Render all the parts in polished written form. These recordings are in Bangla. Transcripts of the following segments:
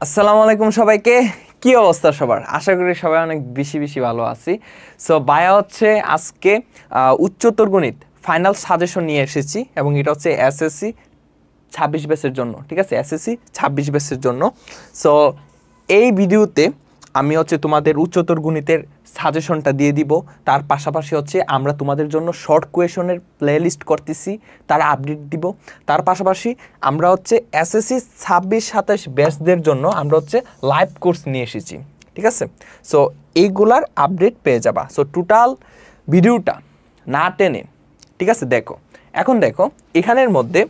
আসসালামু আলাইকুম সবাইকে। কি অবস্থা সবার? আশা করি সবাই অনেক বেশি বেশি ভালো আছি। সো বায়া হচ্ছে আজকে উচ্চতর গণিত ফাইনাল সাজেশন নিয়ে এসেছি এবং এটা হচ্ছে এসএসসি 26 ব্যাচের জন্য। ঠিক আছে, এসএসসি 26 ব্যাচের জন্য। সো এই ভিডিওতে আমি হচ্ছে তোমাদের উচ্চতর গণিতের সাজেশনটা দিয়ে দিব। তার পাশাপাশি হচ্ছে আমরা তোমাদের জন্য শর্ট কোয়েশনের প্লেলিস্ট করতেছি, তার আপডেট দিব। তার পাশাপাশি আমরা হচ্ছে এসএসসি 26-27 ব্যাচদের জন্য আমরা হচ্ছে লাইভ কোর্স নিয়ে এসেছি। ঠিক আছে, সো এইগুলার আপডেট পেয়ে যাবা। সো টোটাল ভিডিওটা না টেনে, ঠিক আছে, দেখো। এখন দেখো এখানের মধ্যে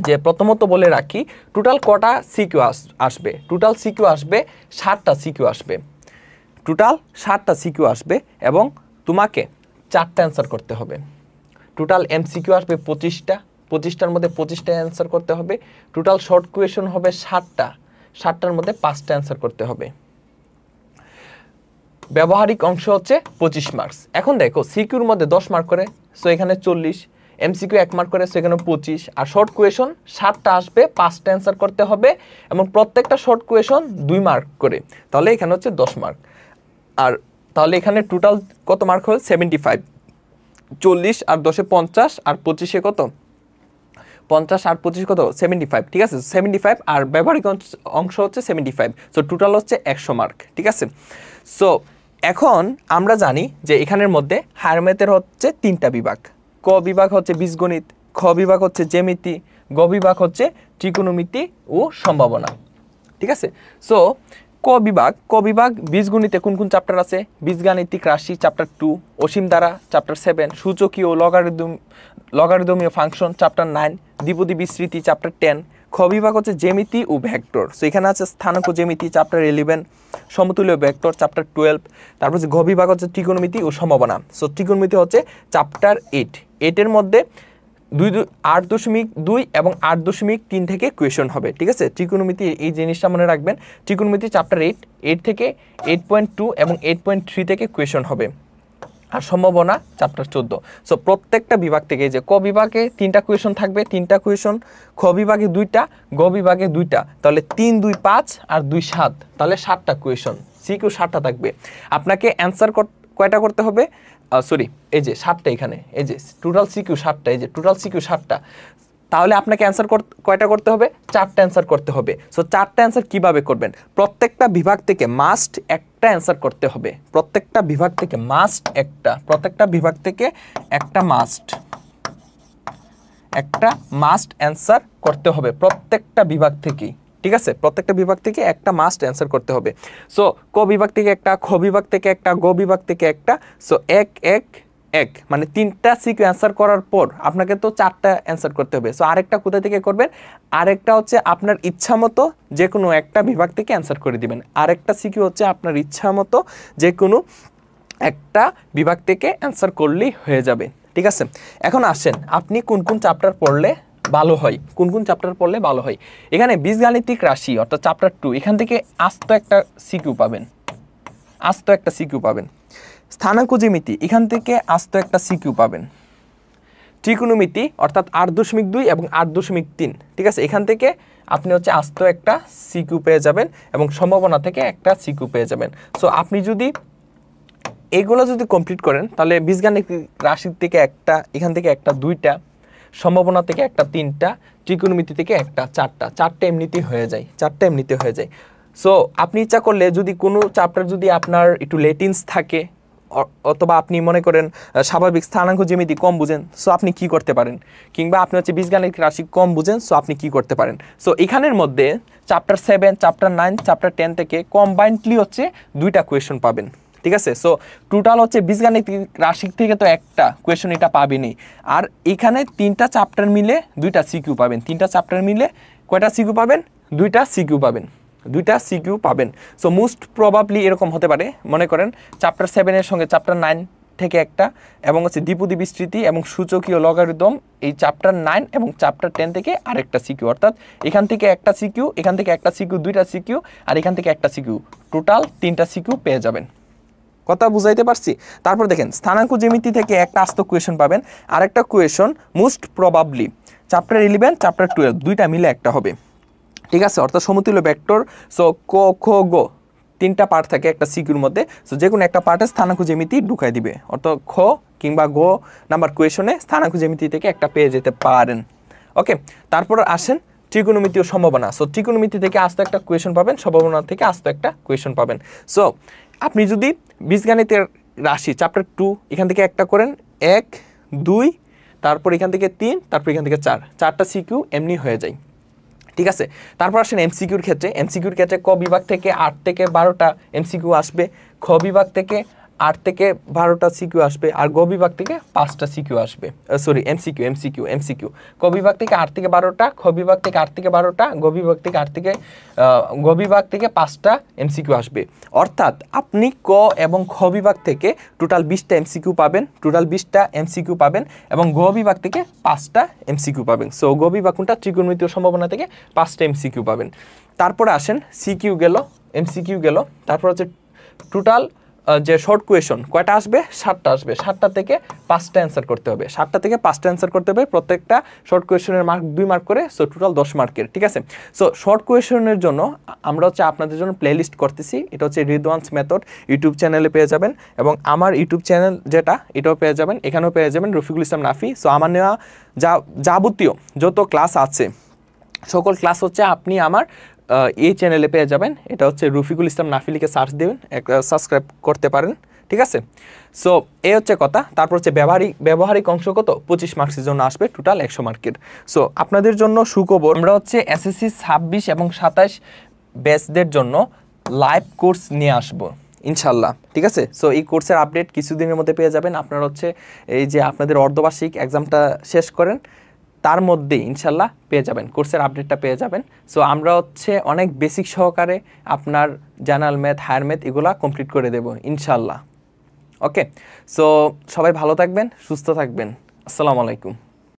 যে প্রথমত বলে রাখি, টোটাল কটা সিকিউ আসবে? টোটাল সিকিউ আসবে 7টা সিকিউ আসবে। টোটাল 7টা সিকিউ আসবে এবং তোমাকে 4টা অ্যান্সার করতে হবে। টোটাল এমসিকিউ আসবে 25টার মধ্যে 25টা অ্যান্সার করতে হবে। টোটাল শর্ট কোয়েশন হবে 7টার মধ্যে 5টা অ্যান্সার করতে হবে। ব্যবহারিক অংশ হচ্ছে 25 মার্কস। এখন দেখো সিকিউর মধ্যে 10 মার্ক করে, সো এখানে 40। এমসিকিউ 1 মার্ক করে, সেখানে 25। আর শর্ট কোয়েশন 7টা আসবে, 5টা অ্যান্সার করতে হবে এবং প্রত্যেকটা শর্ট কোয়েশন 2 মার্ক করে, তাহলে এখানে হচ্ছে 10 মার্ক। আর তাহলে এখানে টোটাল কত মার্ক হল? 75। 40 আর 10-এ 50 আর 25-এ কত? 50 আর 25 কত? 75। ঠিক আছে, 75। আর ব্যবহারিক অংশ হচ্ছে 75। সো টোটাল হচ্ছে 100 মার্ক। ঠিক আছে, সো এখন আমরা জানি যে এখানের মধ্যে হায়ার ম্যাথের হচ্ছে 3টা বিভাগ। ক বিভাগ হচ্ছে বীজগণিত, খ বিভাগ হচ্ছে জ্যামিতি, গ বিভাগ হচ্ছে ত্রিকোণমিতি ও সম্ভাবনা। ঠিক আছে, সো ক বিভাগ বীজগণিতে কোন কোন চ্যাপ্টার আছে? বীজগাণিতিক রাশি চ্যাপ্টার 2, অসীম ধারা চ্যাপ্টার 7, সূচকীয় ও লগারিদমীয় ফাংশন চ্যাপ্টার 9, দ্বিপদী বিস্তৃতি চ্যাপ্টার 10। খ বিভাগ হচ্ছে জ্যামিতি ও ভেক্টর, সো এখানে আছে স্থানাঙ্ক জ্যামিতি চ্যাপ্টার 11, সমতুল্য ভেক্টর চ্যাপ্টার 12। তারপর হচ্ছে ঘ বিভাগ হচ্ছে ত্রিকোণমিতি ও সম্ভাবনা, সো ত্রিকোণমিতি হচ্ছে চ্যাপ্টার 8। 8-এর মধ্যে 8.2 এবং 8.3 থেকে কোয়েশন হবে। ঠিক আছে, ত্রিকোণমিতি এই জিনিসটা মনে রাখবেন। ত্রিকোণমিতি চ্যাপ্টার 8 থেকে 8.2 এবং 8.3 থেকে কোয়েশন হবে। আর সম্ভাবনা চ্যাপ্টার 14। সো প্রত্যেকটা বিভাগ থেকে, যে ক বিভাগে 3টা কোয়েশন থাকবে, 3টা কোয়েশন, খ বিভাগে 2টা, গ বিভাগে 2টা, তাহলে 3, 2, 5 আর 2, 7, তাহলে 7টা কোয়েশন। সিকিউ 7টা থাকবে। আপনাকে অ্যান্সার কয়টা করতে হবে? সরি, এই যে 7টা, এখানে এই যে টোটাল সিকিউ 7টা, এই যে টোটাল সিকিউ 7টা। তাহলে আপনাকে অ্যান্সার কয়টা করতে হবে? 4টা অ্যান্সার করতে হবে। সো 4টা অ্যান্সার কিভাবে করবেন? প্রত্যেকটা বিভাগ থেকে মাস্ট একটা অ্যান্সার করতে হবে। প্রত্যেকটা বিভাগ থেকে মাস্ট একটা, প্রত্যেকটা বিভাগ থেকে একটা মাস্ট অ্যান্সার করতে হবে প্রত্যেকটা বিভাগ থেকেই। ঠিক আছে, প্রত্যেকটা বিভাগ থেকে একটা মাস্ট অ্যান্সার করতে হবে। সো ক বিভাগ থেকে একটা, খ বিভাগ থেকে একটা, গ বিভাগ থেকে একটা। সো এক মানে 3টা সিকিউ অ্যান্সার করার পর আপনাকে তো 4টা অ্যান্সার করতে হবে। সো আরেকটা কোথা থেকে করবেন? আরেকটা হচ্ছে আপনার ইচ্ছা মতো যে কোনো একটা বিভাগ থেকে অ্যান্সার করে দিবেন। আরেকটা সিকিউ হচ্ছে আপনার ইচ্ছা মতো যে কোনো একটা বিভাগ থেকে অ্যান্সার করলেই হয়ে যাবে। ঠিক আছে, এখন আসেন আপনি কোন কোন চ্যাপ্টার পড়লে ভালো হয়, কোন কোন চ্যাপ্টার পড়লে ভালো হয়। এখানে বীজগাণিতিক রাশি অর্থাৎ চ্যাপ্টার 2, এখান থেকে আস্ত একটা সিকিউ পাবেন। স্থানাঙ্ক জ্যামিতি, এখান থেকে আস্ত একটা সিকিউ পাবেন। ত্রিকোণমিতি অর্থাৎ 8.2 এবং 8.3, ঠিক আছে, এখান থেকে আপনি হচ্ছে আস্ত একটা সিকিউ পেয়ে যাবেন এবং সম্ভাবনা থেকে একটা সিকিউ পেয়ে যাবেন। সো আপনি যদি এগুলো যদি কমপ্লিট করেন, তাহলে বীজগাণিতিক রাশি থেকে একটা, এখান থেকে একটা 2টা, সম্ভাবনা থেকে একটা 3টা, ত্রিকোণমিতি থেকে একটা 4টা এমনিতেই হয়ে যায়। সো আপনি ইচ্ছা করলে যদি কোনো চ্যাপ্টার যদি আপনার একটু লেটিন্স থাকে, অথবা আপনি মনে করেন স্বাভাবিক স্থানাঙ্ক জ্যামিতি কম বুঝেন, সো আপনি কি করতে পারেন, কিংবা আপনি হচ্ছে বীজগাণিতিক রাশি কম বুঝেন, সো আপনি কি করতে পারেন। সো এখানের মধ্যে চ্যাপ্টার 7, চ্যাপ্টার 9, চ্যাপ্টার 10 থেকে কম্বাইন্ডলি হচ্ছে 2টা কোয়েশন পাবেন। ঠিক আছে, সো টোটাল হচ্ছে বীজগাণিতিক রাশি থেকে তো একটা কোয়েশন এটা পাবেনই। আর এখানে 3টা চ্যাপ্টার মিলে 2টা সিকিউ পাবেন। 3টা চ্যাপ্টার মিলে কয়টা সিকিউ পাবেন? 2টা সিকিউ পাবেন। সো মোস্ট প্রবাবলি এরকম হতে পারে, মনে করেন চ্যাপ্টার 7-এর সঙ্গে চ্যাপ্টার 9 থেকে একটা, এবং হচ্ছে দ্বিপদী বিস্তৃতি এবং সূচকীয় লগারিদম এই চ্যাপ্টার 9 এবং চ্যাপ্টার 10 থেকে আরেকটা সিকিউ, অর্থাৎ এখান থেকে একটা সিকিউ, এখান থেকে একটা সিকিউ, 2টা সিকিউ, আর এখান থেকে একটা সিকিউ, টোটাল 3টা সিকিউ পেয়ে যাবেন। কথা বুঝাইতে পারছি? তারপর দেখেন স্থানাঙ্ক জ্যামিতি থেকে একটা আস্ত কোয়েশন পাবেন। আরেকটা question most probably chapter 11, chapter 12 2টা মিলে একটা হবে। ঠিক আছে, অর্থাৎ সমতুল্য ভেক্টর। সো ক খ গ 3টা পার্ট থাকে একটা সিকিউর মধ্যে। সো যে কোনো একটা পার্টে স্থানাঙ্ক জ্যামিতি ঢুকাই দিবে, অর্থাৎ খ কিংবা গ নাম্বার কোয়েশনে স্থানাঙ্ক জ্যামিতি থেকে একটা পেয়ে যেতে পারেন। ওকে, তারপর আসেন ত্রিকোণমিতি ও সম্ভাবনা। সো ত্রিকোণমিতি থেকে আস্ত একটা কোয়েশন পাবেন, সম্ভাবনা থেকে আস্ত একটা কোয়েশন পাবেন। সো আপনি যদি বীজগণিতের রাশি চ্যাপ্টার 2 এখান থেকে একটা করেন, 1 2, তারপর এখান থেকে 3, তারপর এখান থেকে 4টা সিকিউ এমনি হয়ে যায়। ঠিক আছে, তারপর আসেন এমসিকিউর ক্ষেত্রে ক বিভাগ থেকে 8 থেকে 12টা এমসিকিউ আসবে, খ বিভাগ থেকে 8 থেকে 12টা সিকিউ আসবে, আর গ বিভাগ থেকে 5টা সিকিউ আসবে। সরি, এমসিকিউ ক বিভাগ থেকে 8 থেকে 12টা, খ বিভাগ থেকে 8 থেকে 12টা, গ বিভাগ থেকে 5টা এমসিকিউ আসবে। অর্থাৎ আপনি ক এবং খ বিভাগ থেকে টোটাল 20টা এমসিকিউ পাবেন এবং গ বিভাগ থেকে 5টা এমসিকিউ পাবেন। সো গ বিভাগ কোনটা? ত্রিকোণমিতি ও সম্ভাবনা থেকে 5টা এমসিকিউ পাবেন। তারপরে আসেন সিকিউ গেল, এমসিকিউ গেল, তারপর হচ্ছে টোটাল যে শর্ট কোয়েশন কয়টা আসবে? 7টা আসবে। 7টা থেকে 5টা অ্যান্সার করতে হবে, প্রত্যেকটা শর্ট কোয়েশনের মার্ক 2 মার্ক করে। সো টোটাল 10 মার্কের। ঠিক আছে, সো শর্ট কোয়েশনের জন্য আমরা হচ্ছে আপনাদের জন্য প্লেলিস্ট করতেছি, এটা হচ্ছে রিদওয়ানস মেথড ইউটিউব চ্যানেলে পেয়ে যাবেন, এবং আমার ইউটিউব চ্যানেল যেটা এটাও পেয়ে যাবেন, এখানেও পেয়ে যাবেন রফিকুল ইসলাম নাফি। সো আমার নেওয়া যাবতীয় যত ক্লাস আছে সকল ক্লাস হচ্ছে আপনি আমার এই চ্যানেলে পেয়ে যাবেন। এটা হচ্ছে রফিকুল ইসলাম নাফি লিখে সার্চ দেবেন, একটা সাবস্ক্রাইব করতে পারেন। ঠিক আছে, সো এই হচ্ছে কথা। তারপর হচ্ছে ব্যবহারিক অংশ কত? 25 মার্কসের জন্য আসবে, টোটাল 100 মার্কের। সো আপনাদের জন্য সুখবর, আমরা হচ্ছে এসএসসি 26 এবং 27 ব্যাচদের জন্য লাইভ কোর্স নিয়ে আসবো ইনশাল্লাহ। ঠিক আছে, সো এই কোর্সের আপডেট কিছুদিনের মধ্যে পেয়ে যাবেন। আপনারা হচ্ছে এই যে আপনাদের অর্ধবার্ষিক এক্সামটা শেষ করেন, তার মধ্যে ইনশাল্লাহ পেয়ে যাবেন, কোর্সের আপডেটটা পেয়ে যাবেন। সো আমরা হচ্ছে অনেক বেসিক সহকারে আপনার জেনারেল ম্যাথ, হায়ার ম্যাথ এগুলা কমপ্লিট করে দেব ইনশাল্লাহ। ওকে, সো সবাই ভালো থাকবেন, সুস্থ থাকবেন। আসসালামু আলাইকুম।